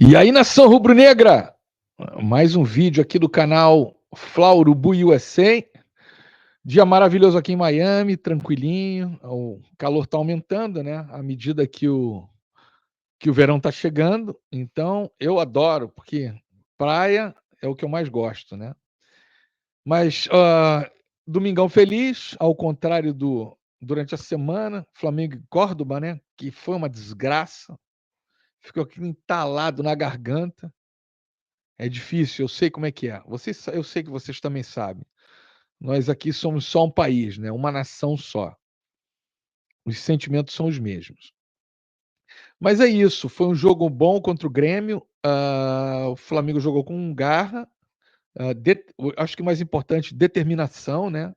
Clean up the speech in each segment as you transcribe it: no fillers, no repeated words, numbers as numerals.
E aí, nação rubro-negra, mais um vídeo aqui do canal Flauro Bui USA. Dia maravilhoso aqui em Miami, tranquilinho. O calor tá aumentando, né? À medida que o verão tá chegando. Então, eu adoro, porque praia é o que eu mais gosto, né? Mas, domingão feliz, ao contrário durante a semana, Flamengo e Córdoba, né? Que foi uma desgraça. Ficou aqui entalado na garganta. É difícil, eu sei como é que é. Eu sei que vocês também sabem. Nós aqui somos só um país, né? Uma nação só. Os sentimentos são os mesmos. Mas é isso, foi um jogo bom contra o Grêmio. O Flamengo jogou com garra. Acho que o mais importante, determinação, né?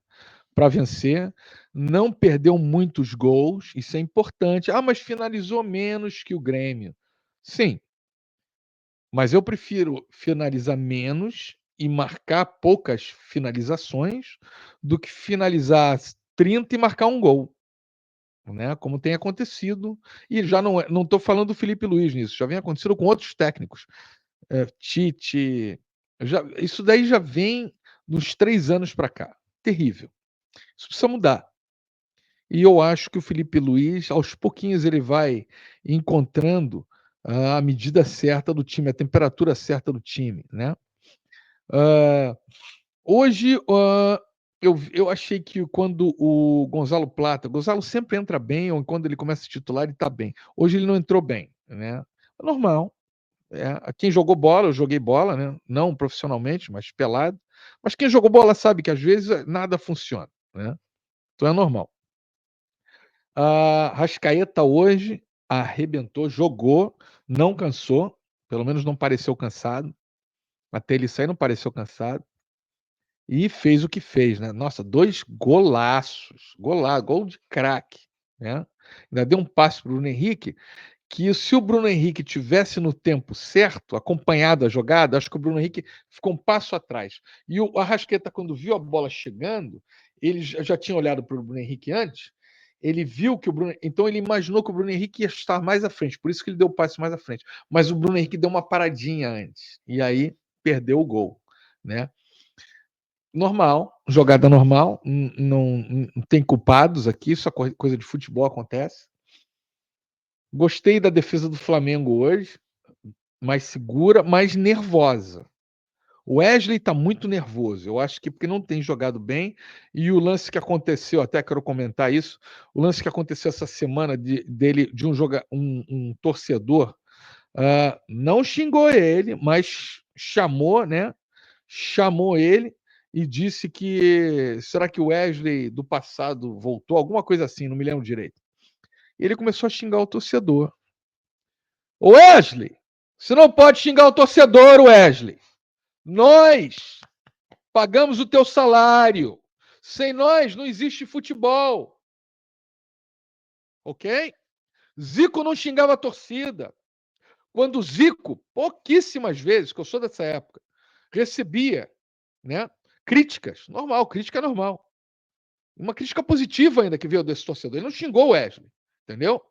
Para vencer. Não perdeu muitos gols, isso é importante. Mas finalizou menos que o Grêmio. Sim, mas eu prefiro finalizar menos e marcar poucas finalizações do que finalizar 30 e marcar um gol, né? Como tem acontecido. E já não estou falando do Felipe Luiz nisso, já vem acontecendo com outros técnicos. Tite. Isso daí já vem nos 3 anos para cá. Terrível. Isso precisa mudar. E eu acho que o Felipe Luiz, aos pouquinhos, ele vai encontrando a medida certa do time, a temperatura certa do time, né? Ah, hoje, eu achei que quando o Gonzalo sempre entra bem, ou quando ele começa a titular, ele tá bem. Hoje ele não entrou bem, né? É normal. Quem jogou bola, eu joguei bola, né? Não profissionalmente, mas pelado. Mas quem jogou bola sabe que às vezes nada funciona, né? Então é normal. A Rascaeta hoje arrebentou, jogou, não cansou, pelo menos não pareceu cansado. Até ele sair, não pareceu cansado. E fez o que fez, né? Nossa, 2 golaços, gol de craque, né? Ainda deu um passe para o Bruno Henrique, que se o Bruno Henrique tivesse no tempo certo, acompanhado a jogada, acho que o Bruno Henrique ficou um passo atrás. E o Arrascaeta, quando viu a bola chegando, ele já tinha olhado para o Bruno Henrique antes, ele viu que o Bruno. Então ele imaginou que o Bruno Henrique ia estar mais à frente, por isso que ele deu o passe mais à frente. Mas o Bruno Henrique deu uma paradinha antes, e aí perdeu o gol, né? Normal, jogada normal, não tem culpados aqui, isso é coisa de futebol, acontece. Gostei da defesa do Flamengo hoje, mais segura, mais nervosa. O Wesley tá muito nervoso, eu acho que porque não tem jogado bem, e o lance que aconteceu, até quero comentar isso, o lance que aconteceu essa semana de um torcedor, não xingou ele, mas chamou, né? Chamou ele e disse que será que o Wesley do passado voltou? Alguma coisa assim, não me lembro direito. Ele começou a xingar o torcedor. Ô Wesley, você não pode xingar o torcedor, Wesley. Nós pagamos o teu salário. Sem nós não existe futebol. Ok? Zico não xingava a torcida. Quando o Zico, pouquíssimas vezes, que eu sou dessa época, recebia, né, críticas. Normal, crítica é normal. Uma crítica positiva ainda que veio desse torcedor. Ele não xingou o Wesley, entendeu?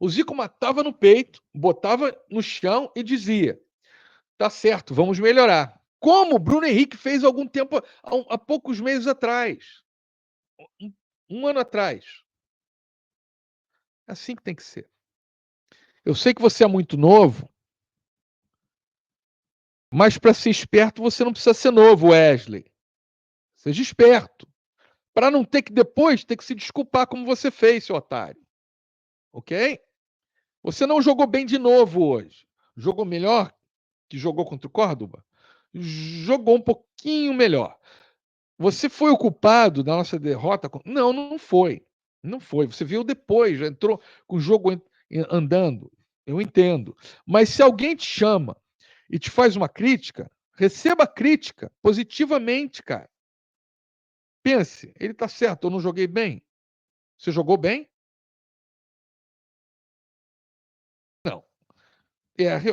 O Zico matava no peito, botava no chão e dizia: tá certo, vamos melhorar. Como o Bruno Henrique fez há algum tempo, há poucos meses atrás. Um ano atrás. É assim que tem que ser. Eu sei que você é muito novo, mas para ser esperto você não precisa ser novo, Wesley. Seja esperto. Para não ter que depois ter que se desculpar como você fez, seu otário. Ok? Você não jogou bem de novo hoje. Jogou melhor que jogou contra o Córdoba? Jogou um pouquinho melhor. Você foi o culpado da nossa derrota? Não, não foi. Não foi. Você viu depois, já entrou com o jogo andando. Eu entendo. Mas se alguém te chama e te faz uma crítica, receba a crítica positivamente, cara. Pense, ele tá certo, eu não joguei bem. Você jogou bem? Não.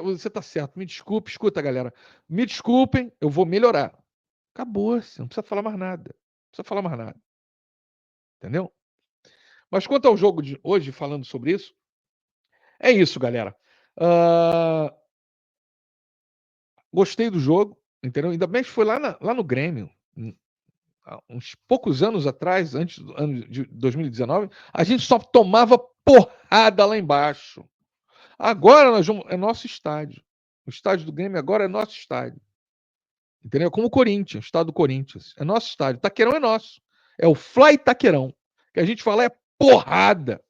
Você tá certo. Me desculpe, escuta, galera. Me desculpem, eu vou melhorar. Acabou, você não precisa falar mais nada. Não precisa falar mais nada. Entendeu? Mas quanto ao jogo de hoje, falando sobre isso, é isso, galera. Ah, gostei do jogo, entendeu? Ainda bem que foi lá no Grêmio, há uns poucos anos atrás, antes do ano de 2019, a gente só tomava porrada lá embaixo. Agora é nosso estádio. O estádio do Grêmio agora é nosso estádio. Entendeu? Como o Corinthians, o estado do Corinthians. É nosso estádio. Taquerão é nosso. É o Fly Taquerão. Que a gente fala é porrada.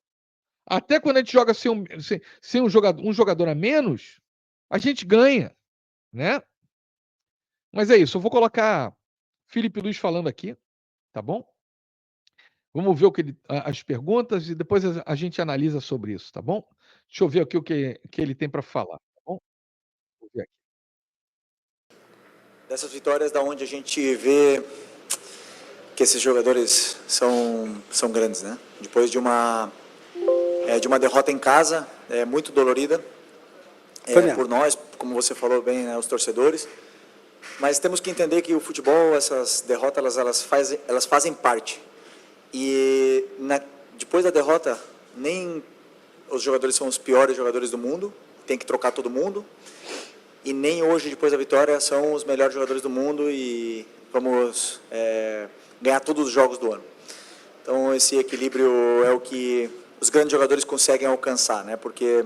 Até quando a gente joga sem um jogador a menos, a gente ganha, né? Mas é isso. Eu vou colocar Felipe Luiz falando aqui, tá bom? Vamos ver as perguntas e depois a gente analisa sobre isso, tá bom? Deixa eu ver aqui que ele tem para falar, tá bom? Vou ver aqui. Dessas vitórias da onde a gente vê que esses jogadores são grandes, né? Depois de uma derrota em casa, muito dolorida, por nós, como você falou bem, né, os torcedores. Mas temos que entender que o futebol, essas derrotas, elas fazem parte. E depois da derrota, nem os jogadores são os piores jogadores do mundo, tem que trocar todo mundo. E nem hoje, depois da vitória, são os melhores jogadores do mundo e vamos ganhar todos os jogos do ano. Então, esse equilíbrio é o que os grandes jogadores conseguem alcançar, né? Porque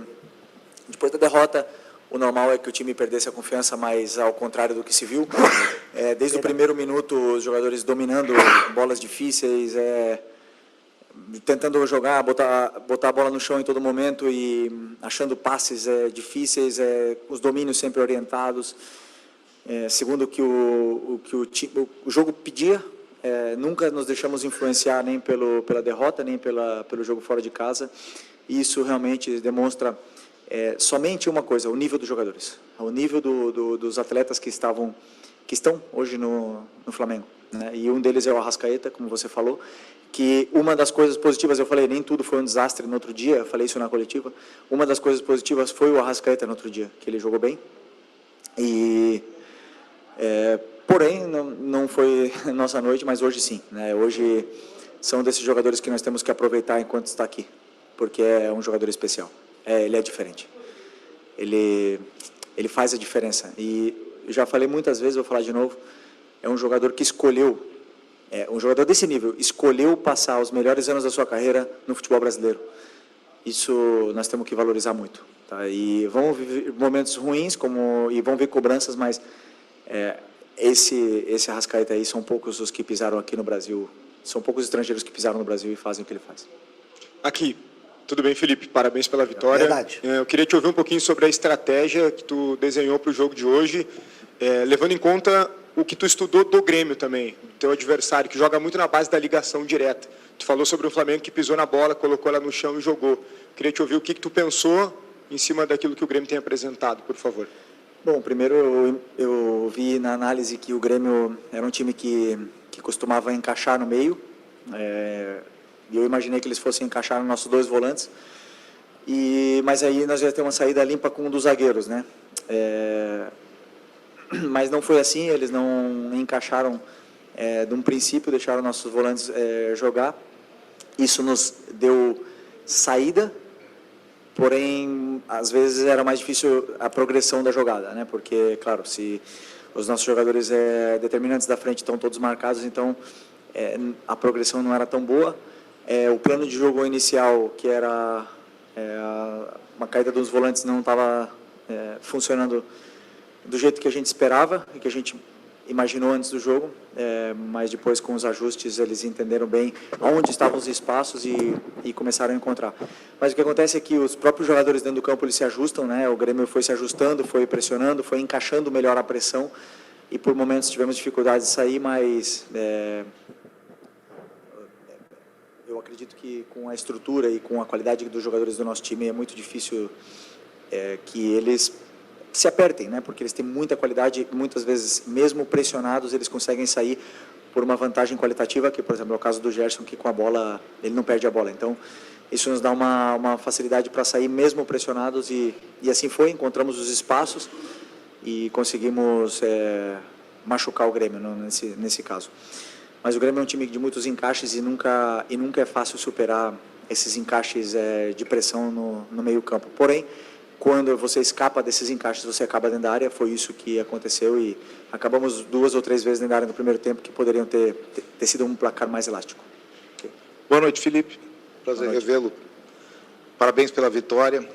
depois da derrota, o normal é que o time perdesse a confiança, mas ao contrário do que se viu, desde o primeiro minuto, os jogadores dominando bolas difíceis, tentando jogar, botar a bola no chão em todo momento e achando passes difíceis, os domínios sempre orientados, segundo o que o jogo pedia. Nunca nos deixamos influenciar nem pela derrota, nem pelo jogo fora de casa. E isso realmente demonstra somente uma coisa: o nível dos jogadores, o nível dos atletas que estão hoje no Flamengo, né? E um deles é o Arrascaeta, como você falou, que uma das coisas positivas, eu falei, nem tudo foi um desastre no outro dia, eu falei isso na coletiva, uma das coisas positivas foi o Arrascaeta no outro dia, que ele jogou bem, e porém não foi nossa noite, mas hoje sim, né? Hoje são desses jogadores que nós temos que aproveitar enquanto está aqui, porque é um jogador especial, ele é diferente, ele faz a diferença, e eu já falei muitas vezes, vou falar de novo, é um jogador que escolheu, um jogador desse nível, escolheu passar os melhores anos da sua carreira no futebol brasileiro. Isso nós temos que valorizar muito, tá? E vão viver momentos ruins, e vão ver cobranças, mas esse Arrascaeta aí são poucos os que pisaram aqui no Brasil, são poucos estrangeiros que pisaram no Brasil e fazem o que ele faz. Aqui. Tudo bem, Felipe? Parabéns pela vitória. Verdade. Eu queria te ouvir um pouquinho sobre a estratégia que tu desenhou para o jogo de hoje, levando em conta o que tu estudou do Grêmio também, do teu adversário, que joga muito na base da ligação direta. Tu falou sobre o Flamengo que pisou na bola, colocou ela no chão e jogou. Queria te ouvir o que tu pensou em cima daquilo que o Grêmio tem apresentado, por favor. Bom, primeiro eu vi na análise que o Grêmio era um time que costumava encaixar no meio, e eu imaginei que eles fossem encaixar nos nossos dois volantes, mas aí nós ia ter uma saída limpa com um dos zagueiros, né? Mas não foi assim, eles não encaixaram de um princípio, deixaram nossos volantes jogar. Isso nos deu saída, porém, às vezes era mais difícil a progressão da jogada, né? Porque, claro, se os nossos jogadores determinantes da frente estão todos marcados, então a progressão não era tão boa. O plano de jogo inicial, que era uma caída dos volantes, não estava funcionando do jeito que a gente esperava e que a gente imaginou antes do jogo, mas depois com os ajustes eles entenderam bem onde estavam os espaços e começaram a encontrar. Mas o que acontece é que os próprios jogadores dentro do campo eles se ajustam, né? O Grêmio foi se ajustando, foi pressionando, foi encaixando melhor a pressão e por momentos tivemos dificuldade de sair, mas eu acredito que com a estrutura e com a qualidade dos jogadores do nosso time é muito difícil que eles se apertem, né? Porque eles têm muita qualidade e muitas vezes, mesmo pressionados, eles conseguem sair por uma vantagem qualitativa, que, por exemplo, é o caso do Gerson, que com a bola, ele não perde a bola. Então, isso nos dá uma facilidade para sair mesmo pressionados e assim foi, encontramos os espaços e conseguimos machucar o Grêmio nesse caso. Mas o Grêmio é um time de muitos encaixes e nunca é fácil superar esses encaixes de pressão no meio campo. Porém, quando você escapa desses encaixes, você acaba dentro da área. Foi isso que aconteceu e acabamos 2 ou 3 vezes dentro da área no primeiro tempo, que poderiam ter sido um placar mais elástico. Okay. Boa noite, Felipe. Prazer revê-lo. Parabéns pela vitória.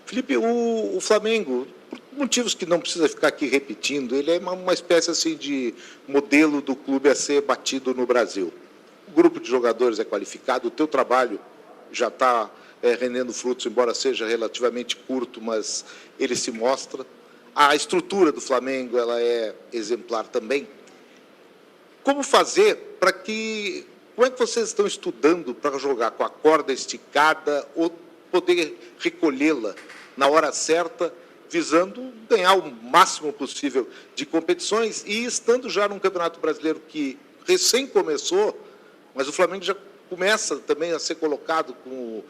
Felipe, o Flamengo, por motivos que não precisa ficar aqui repetindo, ele é uma espécie assim de modelo do clube a ser batido no Brasil. O grupo de jogadores é qualificado, o teu trabalho já está rendendo frutos, embora seja relativamente curto, mas ele se mostra. A estrutura do Flamengo ela é exemplar também. Como fazer para que... Como é que vocês estão estudando para jogar com a corda esticada ou poder recolhê-la na hora certa, visando ganhar o máximo possível de competições e estando já num Campeonato Brasileiro que recém começou, mas o Flamengo já começa também a ser colocado como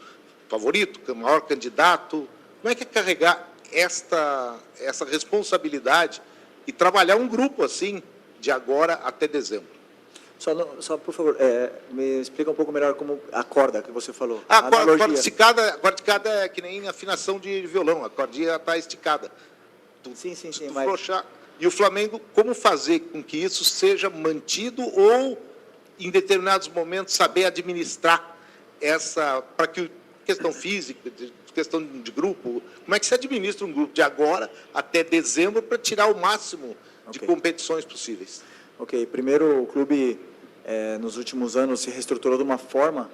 favorito, como maior candidato. Como é que é carregar essa responsabilidade e trabalhar um grupo assim, de agora até dezembro? Só por favor, me explica um pouco melhor como a corda que você falou. A corda esticada é que nem afinação de violão, a cordinha está esticada. Sim, mas... Flochar. E o Flamengo, como fazer com que isso seja mantido ou, em determinados momentos, saber administrar para que questão física, questão de grupo, como é que se administra um grupo de agora até dezembro para tirar o máximo de competições possíveis? Ok, primeiro o clube nos últimos anos se reestruturou de uma forma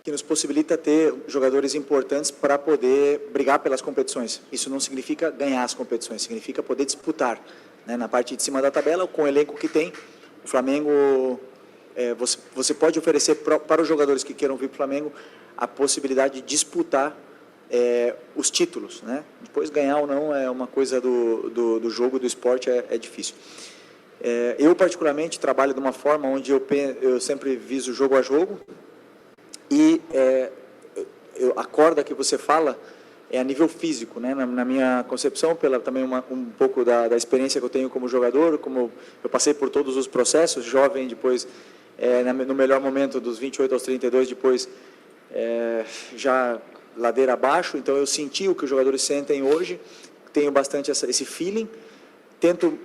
que nos possibilita ter jogadores importantes para poder brigar pelas competições. Isso não significa ganhar as competições, significa poder disputar, né? Na parte de cima da tabela, com o elenco que tem, o Flamengo, você pode oferecer para os jogadores que queiram vir para o Flamengo a possibilidade de disputar os títulos, né? Depois ganhar ou não é uma coisa do jogo, do esporte, é difícil. Eu, particularmente, trabalho de uma forma onde eu sempre viso jogo a jogo e a corda que você fala é a nível físico, né? Na minha concepção, também um pouco da experiência que eu tenho como jogador, como eu passei por todos os processos, jovem, depois, no melhor momento, dos 28 aos 32, depois, já ladeira abaixo, então eu senti o que os jogadores sentem hoje, tenho bastante esse feeling, tento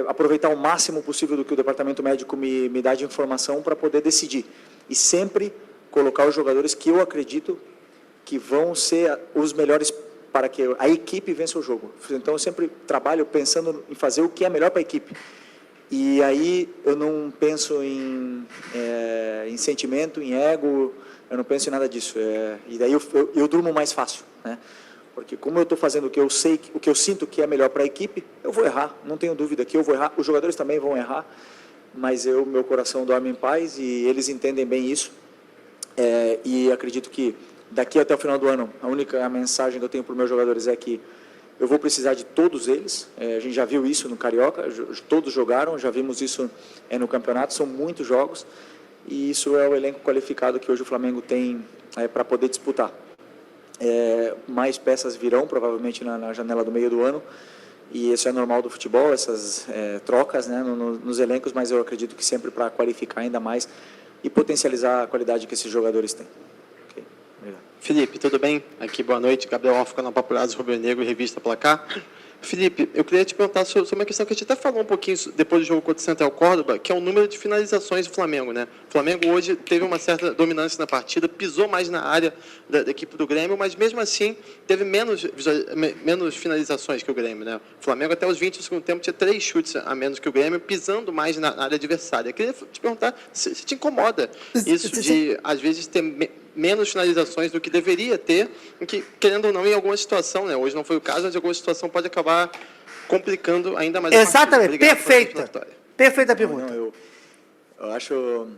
aproveitar o máximo possível do que o departamento médico me dá de informação para poder decidir. E sempre colocar os jogadores que eu acredito que vão ser os melhores para que a equipe vença o jogo. Então, eu sempre trabalho pensando em fazer o que é melhor para a equipe. E aí, eu não penso em sentimento, em ego, eu não penso em nada disso. E daí, eu durmo mais fácil, né? Porque como eu estou fazendo o que eu sei, o que eu sinto que é melhor para a equipe, eu vou errar, não tenho dúvida que eu vou errar, os jogadores também vão errar, mas meu coração dorme em paz e eles entendem bem isso. E acredito que daqui até o final do ano, a única mensagem que eu tenho para os meus jogadores é que eu vou precisar de todos eles. A gente já viu isso no Carioca, todos jogaram, já vimos isso no campeonato, são muitos jogos, e isso é o elenco qualificado que hoje o Flamengo tem para poder disputar. Mais peças virão, provavelmente, na janela do meio do ano, e isso é normal do futebol, essas trocas, né, nos elencos, mas eu acredito que sempre para qualificar ainda mais e potencializar a qualidade que esses jogadores têm. Okay. Obrigado. Felipe, tudo bem? Aqui, boa noite, Gabriel Alfa, canal Papulados, Rubro Negro, Revista Placar. Felipe, eu queria te perguntar sobre uma questão que a gente até falou um pouquinho depois do jogo contra o Central Córdoba, que é o número de finalizações do Flamengo, né? O Flamengo hoje teve uma certa dominância na partida, pisou mais na área da equipe do Grêmio, mas mesmo assim teve menos finalizações que o Grêmio, né? O Flamengo até os 20 do segundo tempo tinha 3 chutes a menos que o Grêmio, pisando mais na área adversária. Eu queria te perguntar se te incomoda isso de, às vezes, ter menos finalizações do que deveria ter, que, querendo ou não, em alguma situação, né? Hoje não foi o caso, mas em alguma situação pode acabar complicando ainda mais. Exatamente, perfeita a pergunta. Não, eu acho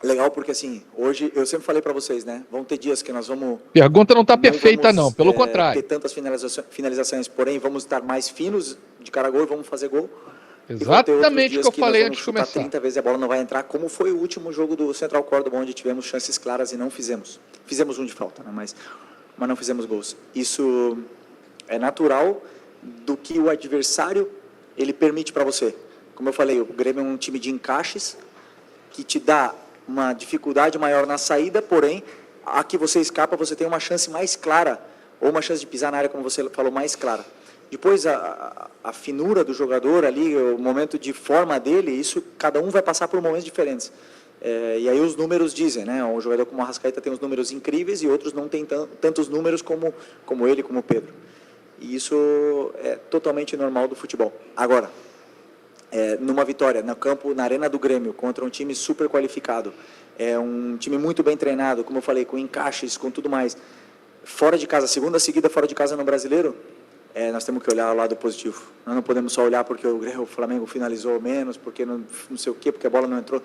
legal porque, assim, hoje, eu sempre falei para vocês, né? Vão ter dias que nós vamos... Pergunta não está perfeita, não, pelo contrário. Ter tantas finalizações, porém, vamos estar mais finos de cara a gol e vamos fazer gol. Exatamente o que eu falei antes de começar. 30 vezes a bola não vai entrar, como foi o último jogo do Central Córdoba, onde tivemos chances claras e não fizemos. Fizemos um de falta, né? mas não fizemos gols. Isso é natural do que o adversário ele permite para você. Como eu falei, o Grêmio é um time de encaixes que te dá uma dificuldade maior na saída, porém, a que você escapa, você tem uma chance mais clara ou uma chance de pisar na área, como você falou, mais clara. Depois, a finura do jogador ali, o momento de forma dele, isso cada um vai passar por momentos diferentes. E aí os números dizem, né? Um jogador como o Arrascaeta tem uns números incríveis e outros não tem tantos números como ele, como o Pedro. E isso é totalmente normal do futebol. Agora, numa vitória no campo, na Arena do Grêmio, contra um time super qualificado, um time muito bem treinado, como eu falei, com encaixes, com tudo mais, fora de casa, segunda seguida fora de casa no Brasileiro, nós temos que olhar o lado positivo. Nós não podemos só olhar porque o Flamengo finalizou menos, porque não sei o quê, porque a bola não entrou.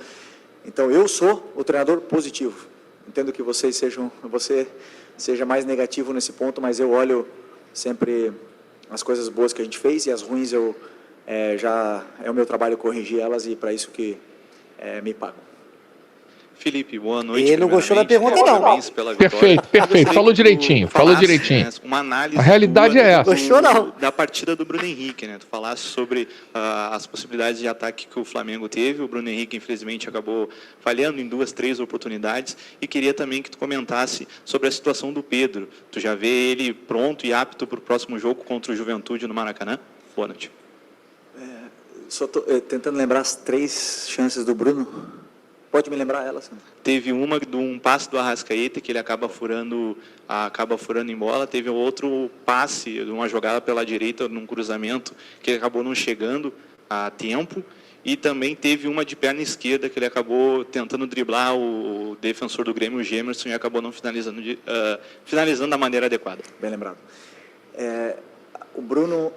Então, eu sou o treinador positivo. Entendo que você seja mais negativo nesse ponto, mas eu olho sempre as coisas boas que a gente fez e as ruins já é o meu trabalho corrigir elas e para isso que me pagam. Felipe, boa noite. Ele não gostou da pergunta, não. Parabéns pela vitória. Perfeito. Falou direitinho. Né, uma análise a realidade é essa. Gostou, não? Da partida do Bruno Henrique, né? Tu falaste sobre as possibilidades de ataque que o Flamengo teve. O Bruno Henrique, infelizmente, acabou falhando em 2, 3 oportunidades. E queria também que tu comentasse sobre a situação do Pedro. Tu já vê ele pronto e apto para o próximo jogo contra o Juventude no Maracanã? Boa noite. Só estou tentando lembrar as 3 chances do Bruno. Pode me lembrar elas? Teve uma de um passe do Arrascaeta, que ele acaba furando em bola. Teve outro passe de uma jogada pela direita, num cruzamento, que ele acabou não chegando a tempo. E também teve uma de perna esquerda, que ele acabou tentando driblar o defensor do Grêmio, o Gemerson, e acabou não finalizando da maneira adequada. Bem lembrado. O Bruno,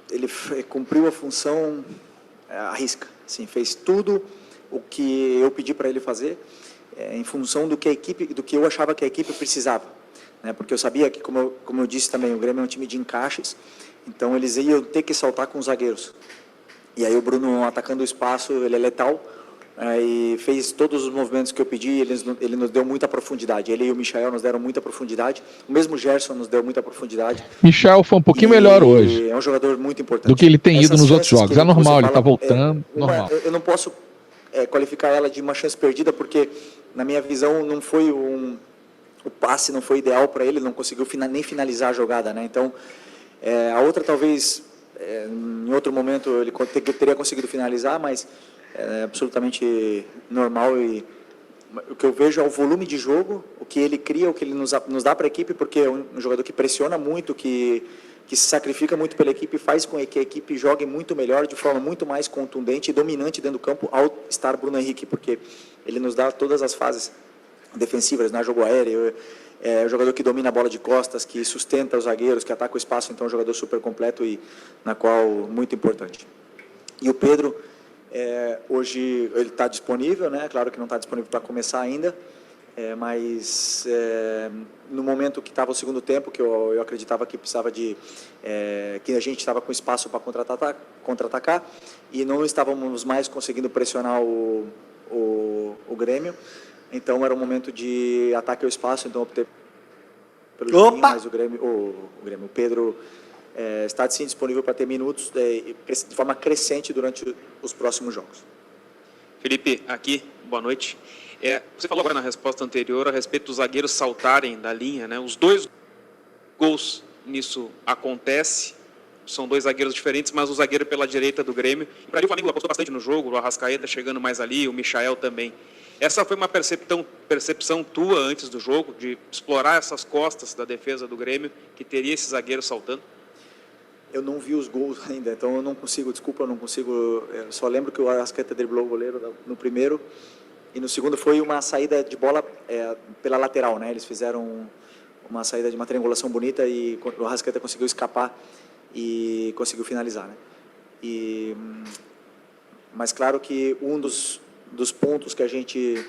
ele cumpriu a função à risca. Assim, fez tudo o que eu pedi para ele fazer, em função do que eu achava que a equipe precisava, né? Porque eu sabia que, como eu disse também, o Grêmio é um time de encaixes, então eles iam ter que saltar com os zagueiros. E aí o Bruno, atacando o espaço, ele é letal, e fez todos os movimentos que eu pedi, ele nos deu muita profundidade. Ele e o Michael nos deram muita profundidade, o mesmo Gerson nos deu muita profundidade. Michael foi um pouquinho melhor hoje. É um jogador muito importante. Do que ele tem ido nos outros jogos. É normal, ele está voltando, normal. Eu não posso qualificar ela de uma chance perdida, porque, na minha visão, não foi o passe não foi ideal para ele, não conseguiu nem finalizar a jogada, né? Então, a outra, talvez, em outro momento, ele teria conseguido finalizar, mas é absolutamente normal. E o que eu vejo é o volume de jogo, o que ele cria, o que ele nos dá para a equipe, porque é um jogador que pressiona muito, que se sacrifica muito pela equipe, faz com que a equipe jogue muito melhor, de forma muito mais contundente e dominante dentro do campo ao estar Bruno Henrique, porque ele nos dá todas as fases defensivas, né? Jogo aéreo, é um jogador que domina a bola de costas, que sustenta os zagueiros, que ataca o espaço, então é um jogador super completo e na qual muito importante. E o Pedro, hoje ele está disponível, né? Claro que não está disponível para começar ainda, mas no momento que estava o segundo tempo, que eu acreditava que precisava que a gente estava com espaço para contra-atacar e não estávamos mais conseguindo pressionar o Grêmio, então era um momento de ataque ao espaço, então optei pelo Juninho, mas o Pedro está sim disponível para ter minutos de forma crescente durante os próximos jogos. Felipe, aqui, boa noite. Você falou agora na resposta anterior a respeito dos zagueiros saltarem da linha, né? Os 2 gols nisso acontece, são 2 zagueiros diferentes, mas o zagueiro pela direita do Grêmio. Para mim o Flamengo apostou bastante no jogo, o Arrascaeta chegando mais ali, o Michael também. Essa foi uma percepção tua antes do jogo, de explorar essas costas da defesa do Grêmio, que teria esse zagueiro saltando? Eu não vi os gols ainda, então eu não consigo, eu só lembro que o Arrascaeta driblou o goleiro no primeiro, e no segundo foi uma saída de bola pela lateral, né? Eles fizeram uma saída de uma triangulação bonita e o Arrascaeta conseguiu escapar e conseguiu finalizar, né? Mas claro que um dos pontos que a gente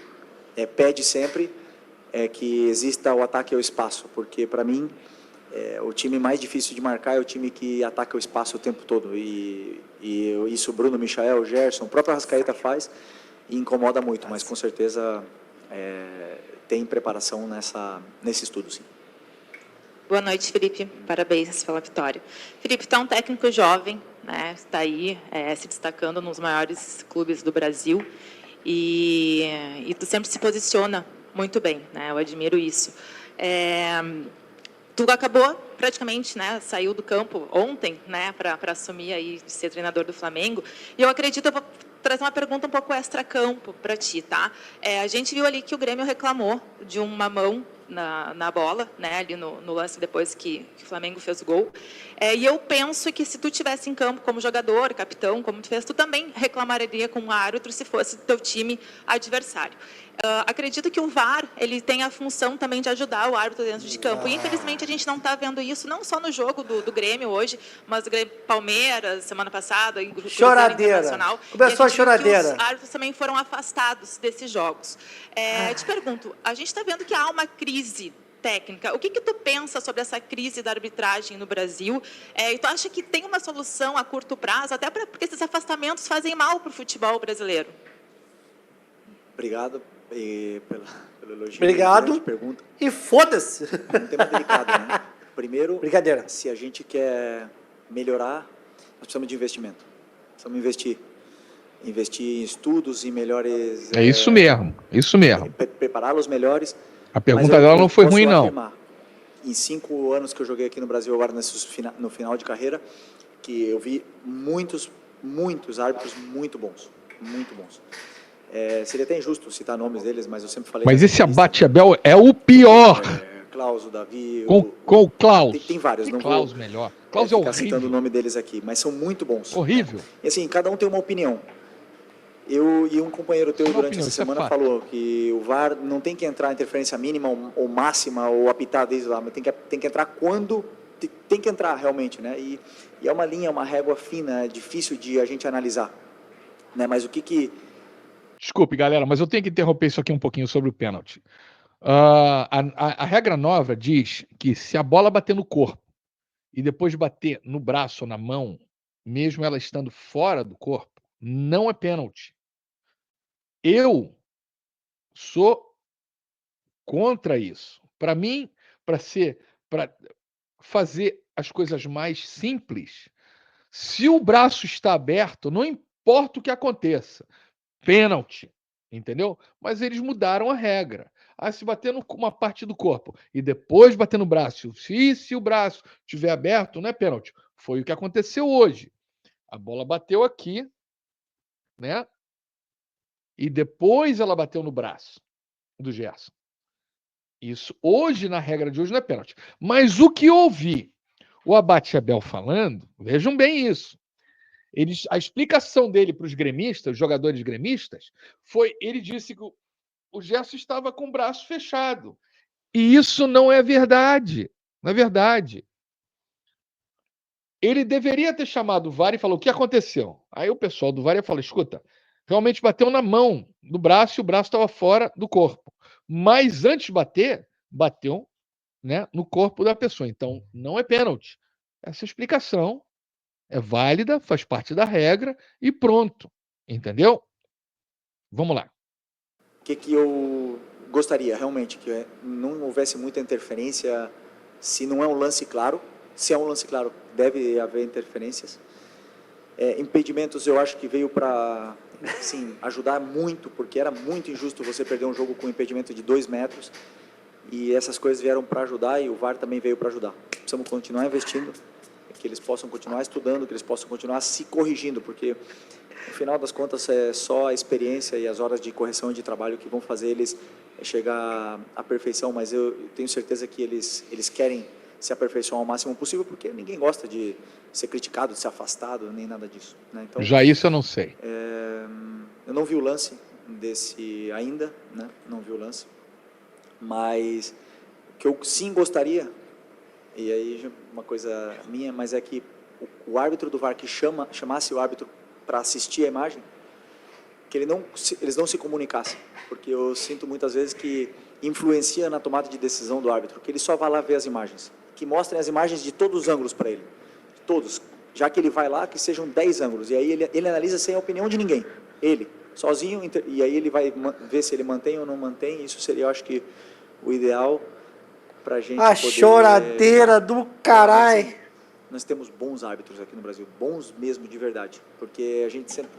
pede sempre é que exista o ataque ao espaço, porque para mim o time mais difícil de marcar é o time que ataca o espaço o tempo todo, e isso o Bruno, Michael, o Gerson, o próprio Arrascaeta faz e incomoda muito, mas com certeza tem preparação nesse estudo, sim. Boa noite, Felipe. Parabéns pela vitória. Felipe, tu é um técnico jovem, né? Está aí se destacando nos maiores clubes do Brasil e tu sempre se posiciona muito bem, né? Eu admiro isso. Tu acabou praticamente, né, saiu do campo ontem, né, para assumir aí ser treinador do Flamengo. E eu acredito, eu vou trazer uma pergunta um pouco extra-campo para ti, tá? A gente viu ali que o Grêmio reclamou de uma mão na bola, né, ali no lance depois que o Flamengo fez o gol. E eu penso que se tu tivesse em campo como jogador, capitão, como tu fez, tu também reclamaria com o árbitro se fosse teu time adversário. Acredito que o VAR ele tem a função também de ajudar o árbitro dentro de campo. E, infelizmente, a gente não está vendo isso, não só no jogo do Grêmio hoje, mas do Grêmio Palmeiras, semana passada, e Choradeira. Internacional. Começou a choradeira. Os árbitros também foram afastados desses jogos. Te pergunto, a gente está vendo que há uma crise técnica. O que tu pensa sobre essa crise da arbitragem no Brasil? E tu acha que tem uma solução a curto prazo, até porque esses afastamentos fazem mal para o futebol brasileiro? Obrigado pelo elogio. Obrigado. Pergunta. E foda-se. É um tema delicado, né? Primeiro, brincadeira. Se a gente quer melhorar, nós precisamos de investimento. Precisamos investir em estudos, em melhores... É isso mesmo, isso mesmo. Prepará-los melhores. A pergunta dela não foi ruim, não. Em 5 anos que eu joguei aqui no Brasil, agora no final de carreira, que eu vi muitos árbitros muito bons. Muito bons. Seria até injusto citar nomes deles, mas eu sempre falei... Mas esse Abate-Abel é o pior. Klaus, o Davi... Com o Klaus. Tem vários. Tem não Klaus vou melhor. Klaus é horrível. Citando o nome deles aqui, mas são muito bons. Horrível. E assim, cada um tem uma opinião. Eu e um companheiro teu durante essa semana falou que o VAR não tem que entrar interferência mínima ou máxima ou apitar desde lá, mas tem que entrar quando tem que entrar realmente, né? E é uma linha, uma régua fina, é difícil de a gente analisar, né? Mas o que... Desculpe, galera, mas eu tenho que interromper isso aqui um pouquinho sobre o pênalti. A regra nova diz que se a bola bater no corpo e depois bater no braço ou na mão, mesmo ela estando fora do corpo, não é pênalti. Eu sou contra isso. Para mim, para fazer as coisas mais simples, se o braço está aberto, não importa o que aconteça, pênalti, entendeu? Mas eles mudaram a regra. Se bater uma parte do corpo e depois bater no braço, se o braço estiver aberto, não é pênalti. Foi o que aconteceu hoje. A bola bateu aqui, né? E depois ela bateu no braço do Gerson. Isso hoje, na regra de hoje, não é pênalti. Mas o que eu ouvi o Abate-Abel falando, vejam bem isso. A explicação dele para os gremistas, os jogadores gremistas, ele disse que o Gerson estava com o braço fechado. E isso não é verdade. Não é verdade. Ele deveria ter chamado o VAR e falou: o que aconteceu? Aí o pessoal do VAR ia falar: escuta, realmente bateu na mão do braço e o braço estava fora do corpo. Mas antes de bater, bateu, né, no corpo da pessoa. Então, não é pênalti. Essa explicação é válida, faz parte da regra e pronto. Entendeu? Vamos lá. O que eu gostaria realmente? Que não houvesse muita interferência, se não é um lance claro. Se é um lance claro, deve haver interferências. Impedimentos, eu acho que veio para ajudar muito, porque era muito injusto você perder um jogo com impedimento de 2 metros. E essas coisas vieram para ajudar e o VAR também veio para ajudar. Precisamos continuar investindo, que eles possam continuar estudando, que eles possam continuar se corrigindo, porque no final das contas é só a experiência e as horas de correção e de trabalho que vão fazer eles chegar à perfeição, mas eu tenho certeza que eles querem se aperfeiçoar ao máximo possível, porque ninguém gosta de ser criticado, de ser afastado, nem nada disso, né? Então, já isso eu não sei. Eu não vi o lance desse ainda, né? Não vi o lance, mas o que eu sim gostaria, e aí uma coisa minha, mas é que o árbitro do VAR que chamasse o árbitro para assistir a imagem, que eles não se comunicassem, porque eu sinto muitas vezes que influencia na tomada de decisão do árbitro, que ele só vai lá ver as imagens, que mostrem as imagens de todos os ângulos para ele, todos, já que ele vai lá, que sejam 10 ângulos, e aí ele analisa sem a opinião de ninguém, ele, sozinho, e aí ele vai ver se ele mantém ou não mantém. Isso seria, eu acho que, o ideal para a gente poder... choradeira do caralho! Nós temos bons árbitros aqui no Brasil, bons mesmo, de verdade, porque a gente sempre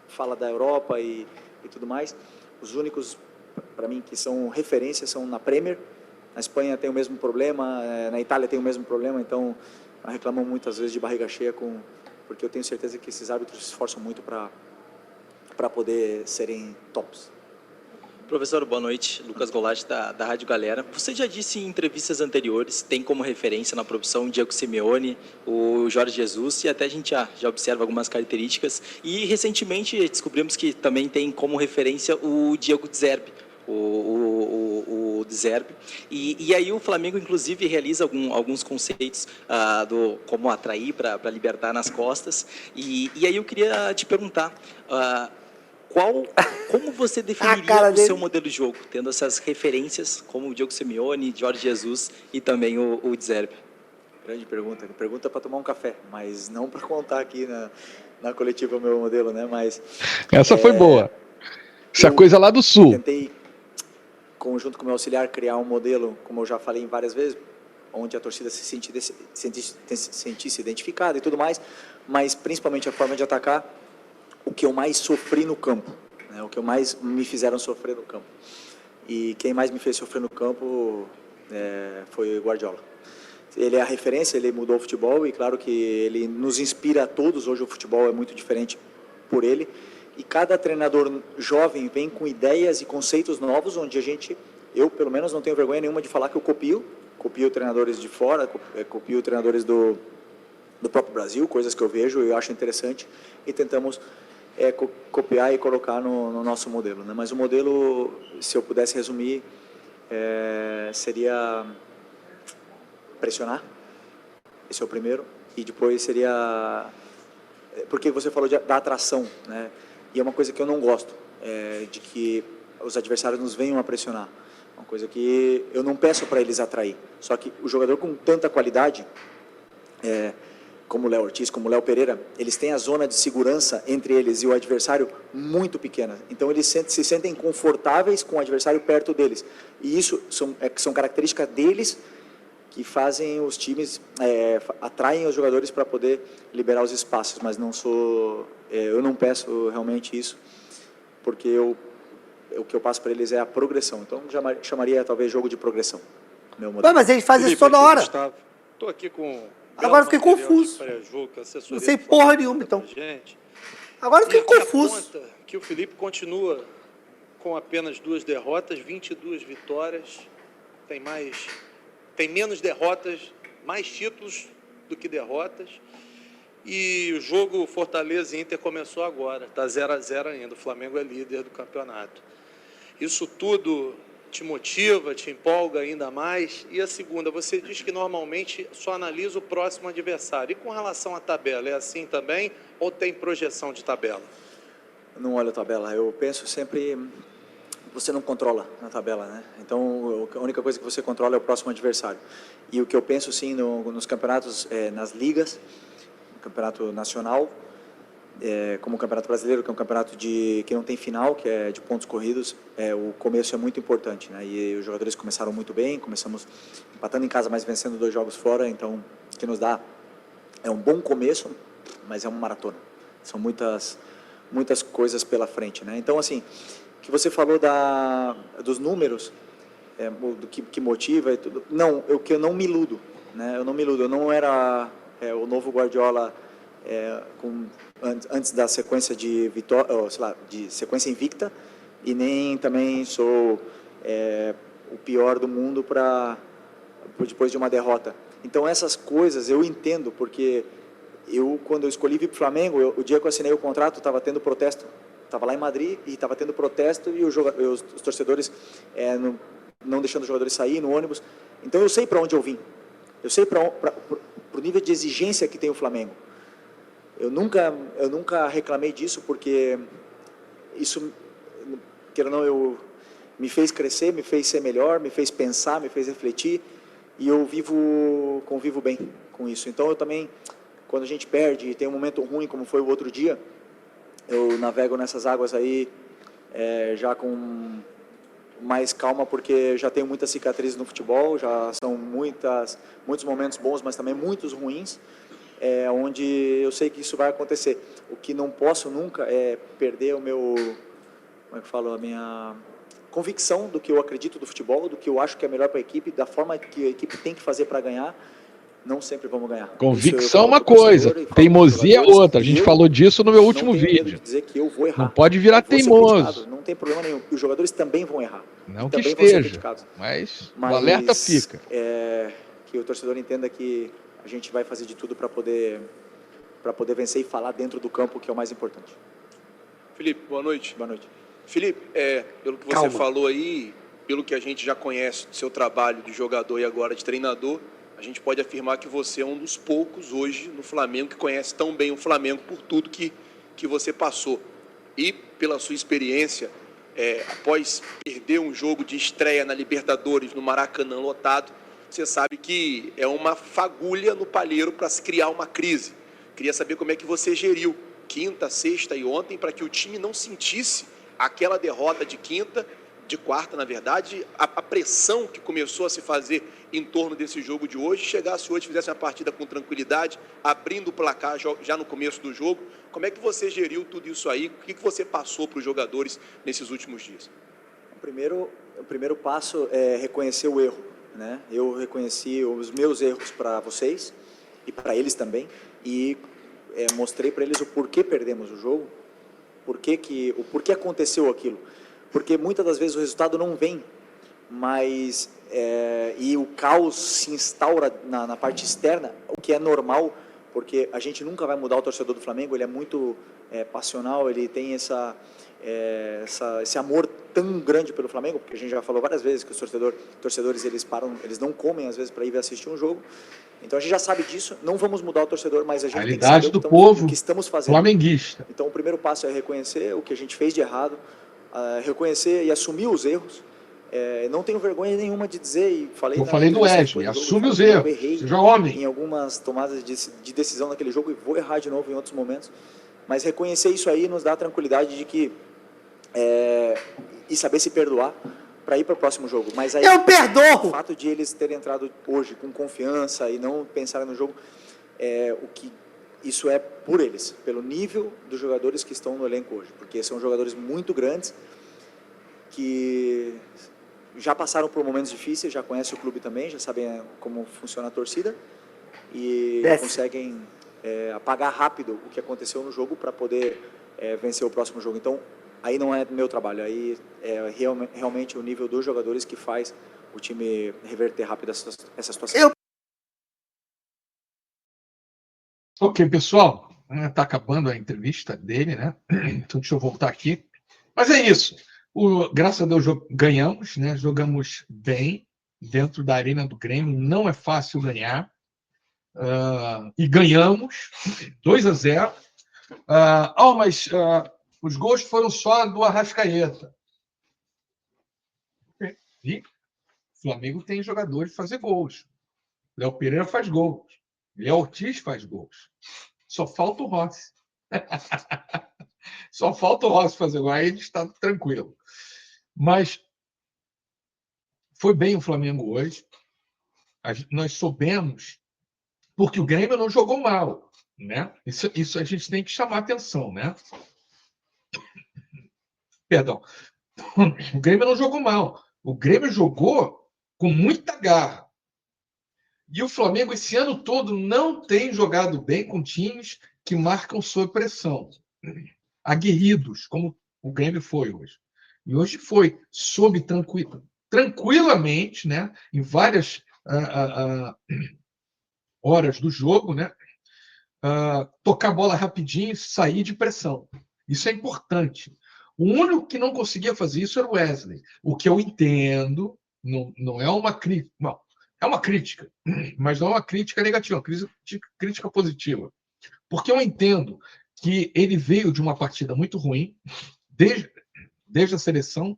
fala da Europa e tudo mais. Os únicos, para mim, que são referências são na Premier Na Espanha tem o mesmo problema, na Itália tem o mesmo problema, então reclamam muitas vezes de barriga cheia, porque eu tenho certeza que esses árbitros se esforçam muito para poder serem tops. Professor, boa noite. Lucas Golatti, da Rádio Galera. Você já disse em entrevistas anteriores, tem como referência na profissão o Diego Simeone, o Jorge Jesus, e até a gente já observa algumas características. E recentemente descobrimos que também tem como referência o Diego De Zerbi, o De Zerbi. E aí o Flamengo, inclusive, realiza alguns conceitos do como atrair para libertar nas costas. E aí eu queria te perguntar... como você definiria o seu modelo de jogo, tendo essas referências como o Diego Simeone, Jorge Jesus e também o De Zerbi? Grande pergunta. Pergunta para tomar um café, mas não para contar aqui na coletiva o meu modelo, né? Mas essa foi boa. Isso é coisa lá do Sul. Tentei, conjunto com o meu auxiliar, criar um modelo, como eu já falei várias vezes, onde a torcida se sentisse identificada e tudo mais, mas principalmente a forma de atacar o que eu mais sofri no campo, né? O que eu mais me fizeram sofrer no campo. E quem mais me fez sofrer no campo foi o Guardiola. Ele é a referência, ele mudou o futebol e claro que ele nos inspira a todos. Hoje o futebol é muito diferente por ele. E cada treinador jovem vem com ideias e conceitos novos, onde eu pelo menos não tenho vergonha nenhuma de falar que eu copio treinadores de fora, copio treinadores do próprio Brasil, coisas que eu vejo e eu acho interessante, e tentamos copiar e colocar no nosso modelo, né? Mas o modelo, se eu pudesse resumir, seria pressionar, esse é o primeiro, e depois seria, porque você falou da atração, né? E é uma coisa que eu não gosto, de que os adversários nos venham a pressionar, uma coisa que eu não peço para eles atrair, só que o jogador com tanta qualidade, como o Léo Ortiz, como o Léo Pereira, eles têm a zona de segurança entre eles e o adversário muito pequena. Então, eles se sentem confortáveis com o adversário perto deles. E isso são características deles que fazem os times, atraem os jogadores para poder liberar os espaços. Mas eu não peço realmente isso, porque o que eu passo para eles é a progressão. Então, chamaria talvez jogo de progressão. Meu modelo. Mas eles fazem isso toda hora. Estou aqui com... Agora eu fiquei confuso. Não sei porra nenhuma, então. Agora eu fiquei confuso. Que o Felipe continua com apenas 2 derrotas, 22 vitórias. Tem menos derrotas, mais títulos do que derrotas. E o jogo Fortaleza e Inter começou agora. Está 0-0 ainda. O Flamengo é líder do campeonato. Isso tudo te motiva, te empolga ainda mais? E a segunda, você diz que normalmente só analisa o próximo adversário. E com relação à tabela, é assim também ou tem projeção de tabela? Eu não olho a tabela, eu penso sempre... Você não controla na tabela, né? Então, a única coisa que você controla é o próximo adversário. E o que eu penso, sim, nos campeonatos, nas ligas, no campeonato nacional, como o Campeonato Brasileiro, que é um campeonato que não tem final, que é de pontos corridos, o começo é muito importante, né? E os jogadores começaram muito bem, começamos empatando em casa, mas vencendo 2 jogos fora, então o que nos dá é um bom começo, mas é uma maratona. São muitas coisas pela frente, né? Então, assim, o que você falou dos números, do que motiva e tudo, não, que eu não me iludo, né? Eu não me iludo, eu não era o novo Guardiola antes da sequência de vitória, de sequência invicta, e nem também sou o pior do mundo depois de uma derrota. Então essas coisas eu entendo, porque quando eu escolhi vir para o Flamengo, o dia que eu assinei o contrato estava tendo protesto, estava lá em Madrid e estava tendo protesto e os torcedores não deixando os jogadores sair no ônibus. Então eu sei para onde eu vim, eu sei para o nível de exigência que tem o Flamengo. Eu nunca reclamei disso, porque isso, queira ou não, me fez crescer, me fez ser melhor, me fez pensar, me fez refletir, e eu convivo bem com isso. Então eu também, quando a gente perde e tem um momento ruim, como foi o outro dia, eu navego nessas águas aí já com mais calma, porque já tenho muitas cicatrizes no futebol, já são muitos momentos bons, mas também muitos ruins, onde eu sei que isso vai acontecer. O que não posso nunca é perder o meu, como é que eu falo, convicção do que eu acredito do futebol, do que eu acho que é melhor para a equipe, da forma que a equipe tem que fazer para ganhar. Não sempre vamos ganhar. Convicção é uma coisa, teimosia é outra. A gente falou disso no meu último vídeo. Dizer que eu vou errar. Não pode virar teimoso. Não tem problema nenhum. E os jogadores também vão errar. Não que esteja, mas o alerta fica. Que o torcedor entenda que a gente vai fazer de tudo para poder vencer e falar dentro do campo, que é o mais importante. Felipe, boa noite. Boa noite. Felipe, pelo que você falou aí, pelo que a gente já conhece do seu trabalho de jogador e agora de treinador, a gente pode afirmar que você é um dos poucos hoje no Flamengo que conhece tão bem o Flamengo por tudo que você passou. E pela sua experiência, após perder um jogo de estreia na Libertadores, no Maracanã lotado, você sabe que é uma fagulha no palheiro para se criar uma crise. Queria saber como é que você geriu quinta, sexta e ontem para que o time não sentisse aquela derrota de quinta, de quarta, na verdade, a pressão que começou a se fazer em torno desse jogo de hoje, chegasse hoje, fizesse uma partida com tranquilidade, abrindo o placar já no começo do jogo. Como é que você geriu tudo isso aí? O que você passou para os jogadores nesses últimos dias? O primeiro passo é reconhecer o erro, né? Eu reconheci os meus erros para vocês e para eles também, e mostrei para eles o porquê perdemos o jogo, o porquê aconteceu aquilo. Porque muitas das vezes o resultado não vem, mas e o caos se instaura na parte externa, o que é normal, porque a gente nunca vai mudar o torcedor do Flamengo. Ele é muito passional, ele tem esse amor tão grande pelo Flamengo, porque a gente já falou várias vezes que os torcedores eles não comem às vezes para ir assistir um jogo. Então a gente já sabe disso, não vamos mudar o torcedor, mas a gente tem que saber o que estamos fazendo. Flamenguista. Então o primeiro passo é reconhecer o que a gente fez de errado, reconhecer e assumir os erros. Não tenho vergonha nenhuma de dizer, e falei... Eu falei do Wesley, assume os erros, seja homem. Em algumas tomadas de decisão naquele jogo, e vou errar de novo em outros momentos, mas reconhecer isso aí nos dá a tranquilidade de que... e saber se perdoar para ir para o próximo jogo. Mas aí, eu perdoo! O fato de eles terem entrado hoje com confiança e não pensarem no jogo, isso é por eles, pelo nível dos jogadores que estão no elenco hoje, porque são jogadores muito grandes que já passaram por momentos difíceis, já conhecem o clube também, já sabem como funciona a torcida e conseguem apagar rápido o que aconteceu no jogo para poder vencer o próximo jogo. Então, aí não é meu trabalho, aí é realmente o nível dos jogadores que faz o time reverter rápido essa situação. Ok, pessoal, está acabando a entrevista dele, né? Então deixa eu voltar aqui. Mas é isso. Graças a Deus ganhamos, né? Jogamos bem dentro da arena do Grêmio. Não é fácil ganhar. E ganhamos 2-0. Mas os gols foram só do Arrascaeta. E o Flamengo tem jogadores fazer gols. Léo Pereira faz gols. Léo Ortiz faz gols. Só falta o Rossi. Só falta o Rossi fazer gol. Aí ele está tranquilo. Mas foi bem o Flamengo hoje. Nós soubemos, porque o Grêmio não jogou mal, né? Isso a gente tem que chamar atenção, né? Perdão. O Grêmio não jogou mal. O Grêmio jogou com muita garra. E o Flamengo, esse ano todo, não tem jogado bem com times que marcam sob pressão. Aguerridos, como o Grêmio foi hoje. E hoje foi, soube tranquilamente, né, em várias horas do jogo, né, tocar a bola rapidinho e sair de pressão. Isso é importante. O único que não conseguia fazer isso era o Wesley. O que eu entendo, não é uma crítica. Não, é uma crítica, mas não é uma crítica negativa, é uma crítica positiva. Porque eu entendo que ele veio de uma partida muito ruim, desde a seleção,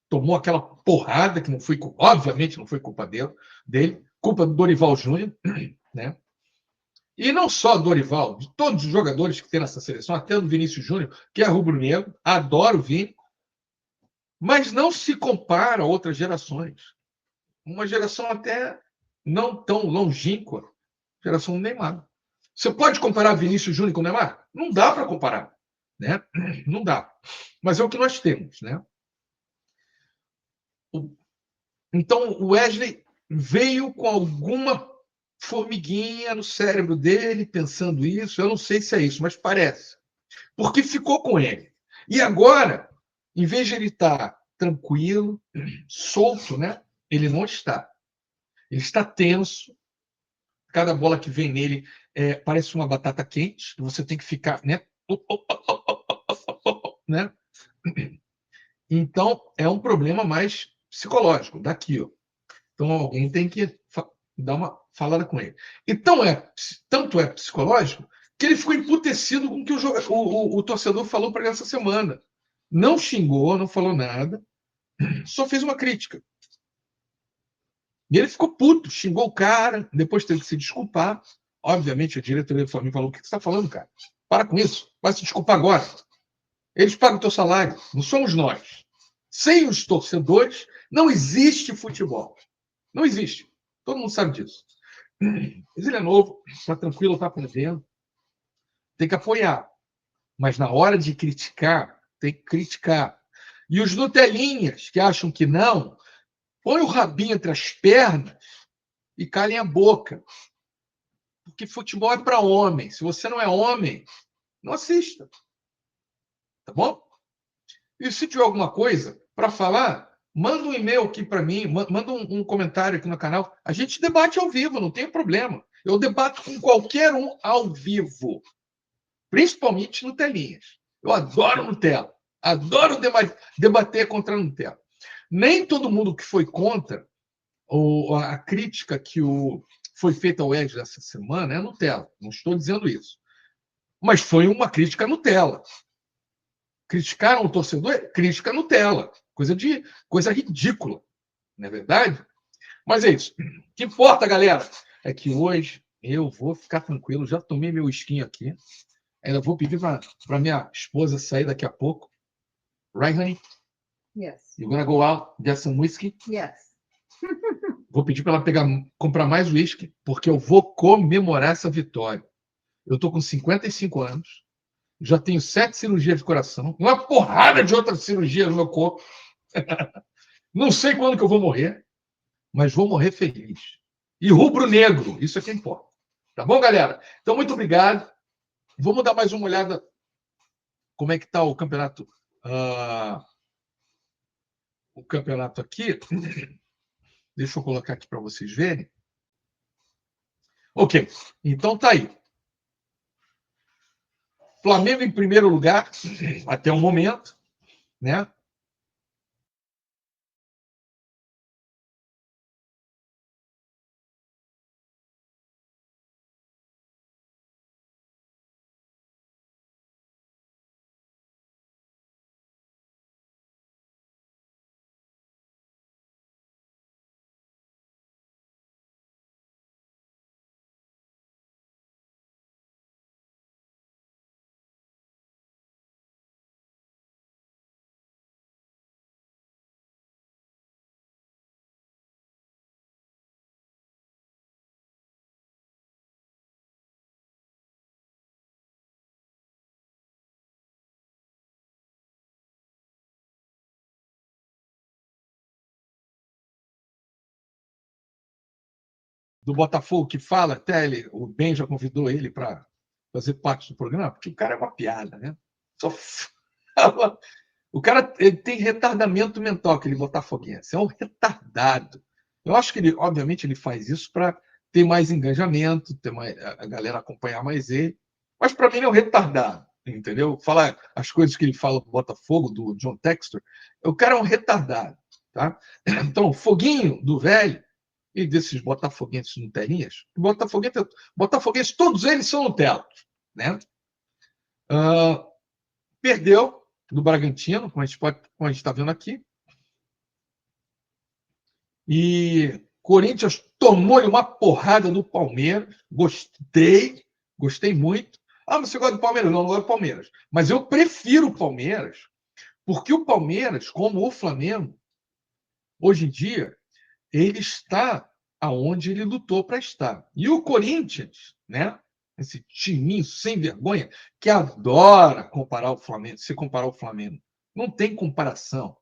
tomou aquela porrada, que obviamente não foi culpa dele, culpa do Dorival Júnior, né? E não só do Dorival, de todos os jogadores que tem nessa seleção, até do Vinícius Júnior, que é rubro-negro, adoro o Vini, mas não se compara a outras gerações. Uma geração até não tão longínqua, geração do Neymar. Você pode comparar Vinícius Júnior com o Neymar? Não dá para comparar, né? Não dá. Mas é o que nós temos, né? Então, o Wesley veio com alguma formiguinha no cérebro dele, pensando isso. Eu não sei se é isso, mas parece. Porque ficou com ele. E agora, em vez de ele estar tranquilo, solto, né? Ele não está. Ele está tenso. Cada bola que vem nele parece uma batata quente. Você tem que ficar, né? Né? Então, é um problema mais psicológico, daqui, ó. Então, alguém tem que dar uma falada com ele. Então, tanto é psicológico que ele ficou emputecido com o que o torcedor falou para ele essa semana. Não xingou, não falou nada, só fez uma crítica. E ele ficou puto, xingou o cara, depois teve que se desculpar. Obviamente, a diretoria do Flamengo falou: o que você está falando, cara? Para com isso, vai se desculpar agora. Eles pagam o teu salário, não somos nós. Sem os torcedores, não existe futebol. Não existe. Todo mundo sabe disso. Mas ele é novo, está tranquilo, está aprendendo. Tem que apoiar. Mas na hora de criticar, tem que criticar. E os Nutelinhas, que acham que não, põe o rabinho entre as pernas e calem a boca. Porque futebol é para homem. Se você não é homem, não assista. Tá bom? E se tiver alguma coisa para falar, manda um e-mail aqui para mim, manda um comentário aqui no canal. A gente debate ao vivo, não tem problema. Eu debato com qualquer um ao vivo. Principalmente Nutelinhas. Eu adoro Nutella. Adoro debater contra a Nutella. Nem todo mundo que foi contra a crítica que foi feita ao Wesley essa semana é Nutella. Não estou dizendo isso. Mas foi uma crítica à Nutella. Criticaram o torcedor? Crítica Nutella. Coisa ridícula. Não é verdade? Mas é isso. O que importa, galera, é que hoje eu vou ficar tranquilo. Já tomei meu esquinho aqui. Ainda vou pedir para minha esposa sair daqui a pouco. Right, honey? Yes. You're gonna go out, get some whiskey? Yes. Vou pedir para ela comprar mais whisky, porque eu vou comemorar essa vitória. Eu estou com 55 anos, já tenho 7 cirurgias de coração, uma porrada de outras cirurgias no meu corpo. Não sei quando que eu vou morrer, mas vou morrer feliz. E rubro-negro, isso é que importa. Tá bom, galera? Então, muito obrigado. Vamos dar mais uma olhada como é que está o campeonato. O campeonato aqui. Deixa eu colocar aqui para vocês verem. Ok, então tá aí. Flamengo em primeiro lugar, até o momento, né? Do Botafogo que fala, até o Ben já convidou ele para fazer parte do programa, porque o cara é uma piada, né? Só fala. O cara ele tem retardamento mental, aquele botafoguense. É um retardado. Eu acho que ele, obviamente, ele faz isso para ter mais engajamento, a galera acompanhar mais ele. Mas para mim ele é um retardado, entendeu? Falar as coisas que ele fala do Botafogo, do John Textor, o cara é um retardado, tá? Então, foguinho do velho e desses botafoguenses Nutelinhas, botafoguenses, todos eles são Nutella, né? Perdeu do Bragantino, como a gente está vendo aqui. E Corinthians tomou-lhe uma porrada do Palmeiras. Gostei muito. Mas você gosta do Palmeiras? Não gosto do Palmeiras. Mas eu prefiro o Palmeiras, porque o Palmeiras, como o Flamengo, hoje em dia, ele está aonde ele lutou para estar. E o Corinthians, né? Esse timinho sem vergonha, que adora comparar o Flamengo, se comparar o Flamengo. Não tem comparação.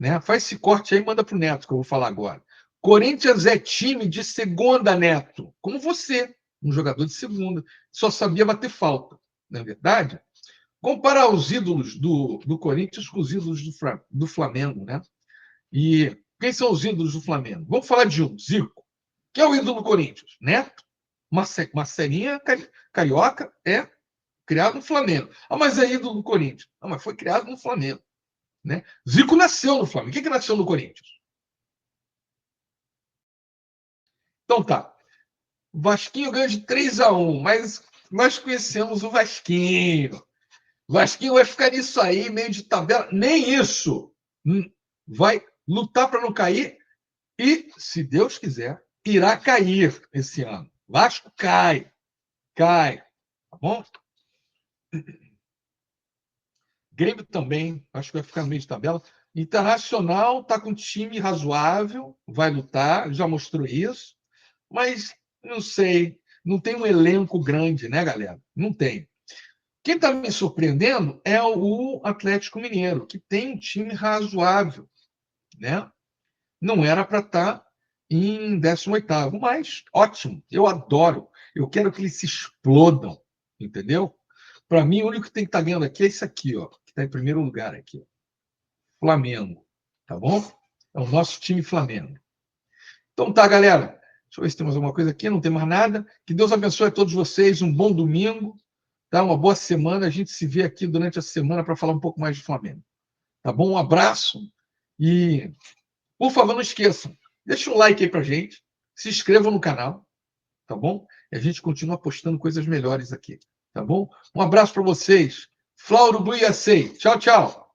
né? Faz esse corte aí e manda para o Neto, que eu vou falar agora. Corinthians é time de segunda, Neto. Como você, um jogador de segunda. Só sabia bater falta, não é verdade? Comparar os ídolos do Corinthians com os ídolos do Flamengo, né? E quem são os ídolos do Flamengo? Vamos falar de um, Zico. Quem é o ídolo do Corinthians? Neto. Marcelinha Carioca é criado no Flamengo. Ah, mas é ídolo do Corinthians. Ah, mas foi criado no Flamengo. Né? Zico nasceu no Flamengo. Quem que nasceu no Corinthians? Então tá. O Vasquinho ganha de 3-1, mas nós conhecemos o Vasquinho. O Vasquinho vai ficar nisso aí, meio de tabela. Nem isso. Vai lutar para não cair e, se Deus quiser, irá cair esse ano. Vasco cai. Cai. Tá bom? Grêmio também, acho que vai ficar no meio de tabela. Internacional está com um time razoável, vai lutar, já mostrou isso, mas não sei, não tem um elenco grande, né, galera? Não tem. Quem está me surpreendendo é o Atlético Mineiro, que tem um time razoável, né? Não era para estar em 18º, mas ótimo, eu adoro. Eu quero que eles se explodam, entendeu? Para mim, o único que tem que estar ganhando aqui é esse aqui, ó, que está em primeiro lugar aqui. Flamengo, tá bom? É o nosso time Flamengo. Então tá, galera. Deixa eu ver se tem mais alguma coisa aqui. Não tem mais nada. Que Deus abençoe a todos vocês. Um bom domingo. Tá? Uma boa semana. A gente se vê aqui durante a semana para falar um pouco mais de Flamengo. Tá bom? Um abraço. E, por favor, não esqueçam. Deixa um like aí pra gente. Se inscrevam no canal. Tá bom? E a gente continua postando coisas melhores aqui. Tá bom? Um abraço para vocês. Flauro Buiacei. Tchau, tchau.